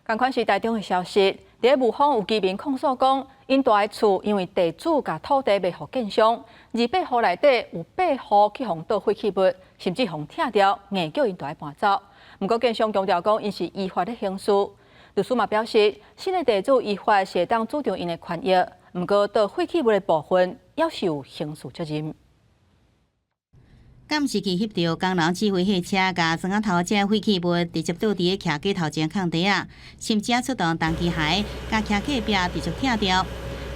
同款是台中的消息，伫雾峰有居民控诉讲，因住的厝因为地主甲土地卖互建商，28户内底有8户去互倒废弃物，甚至互拆掉，硬叫因住搬走。不过建商强调讲，因是依法的行事。律师嘛表示，新的地主依法是当主张因的权益，不过倒废弃物的部分要是有刑事责任。 监视器翕到工人指挥货车，甲庄仔头这废弃物直接倒伫个徛架头前空地啊，甚至出动重机械，甲徛架壁直接拆掉。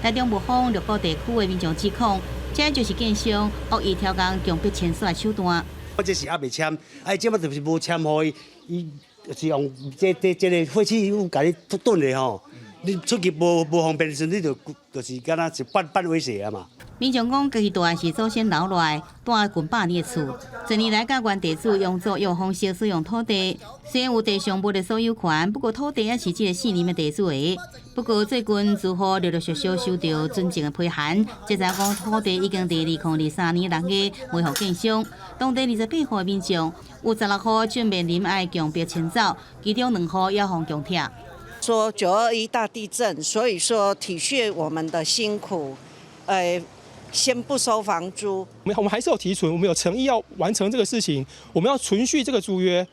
台中雾峰六股地区的民众指控，这就是建商恶意挑工、强迫签锁的手段。我这是还未签，即摆就是无签互伊就是用这个废弃物甲你炖的吼。你出去无方便时，你就是敢若是半威胁啊嘛。 民众讲，家己住的是祖先留落来，住近100年的厝，多年来甲原地主用作用方式使用土地，虽然有地上无的所有权，不过土地也是这个4年的地主的。不过最近住户陆陆续续收到准证的批函，即知讲土地已经伫2023年6月卖互建商，当地28户的民众有16户准备临爱强迫迁走，其中2户要互强拆。说921大地震，所以说体恤我们的辛苦，先不收房租。我们还是有提存，我们有诚意要完成这个事情，我们要存续这个租约，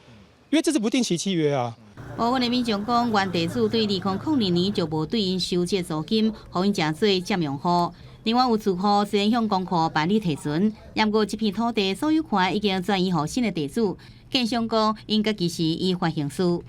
因为这是不定期契约啊。部分的民众讲，原地主对2002年就无对因收这租金，互因真做占用户。另外有住户虽然向公库办理提存，也不过这片土地所有权已经转移予新的地主。建商讲，因家己是依法行事。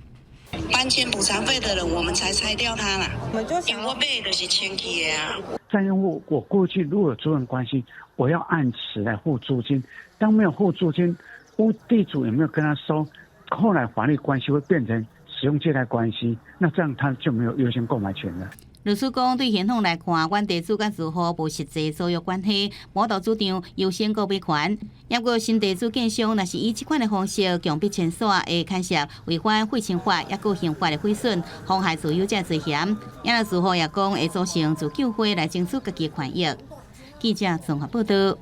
搬迁补偿费的人，我们才拆掉它啦。我们就因为我买就是迁去的啊。占用物，我过去如果有租赁关系，我要按时来付租金。当没有付租金，屋地主有没有跟他收？后来法律关系会变成使用借贷关系，那这样他就没有优先购买权了。 律师讲，对现况来看，原地主甲住户无实际所有关系，无道主张优先购买权。也不过新地主建商若是以这款的方式强迫签锁，会牵涉违反废清法，也有刑法的毁损、妨害所有者罪嫌。也有住户也讲会组成自救会来争取家己的权益。记者综合报道。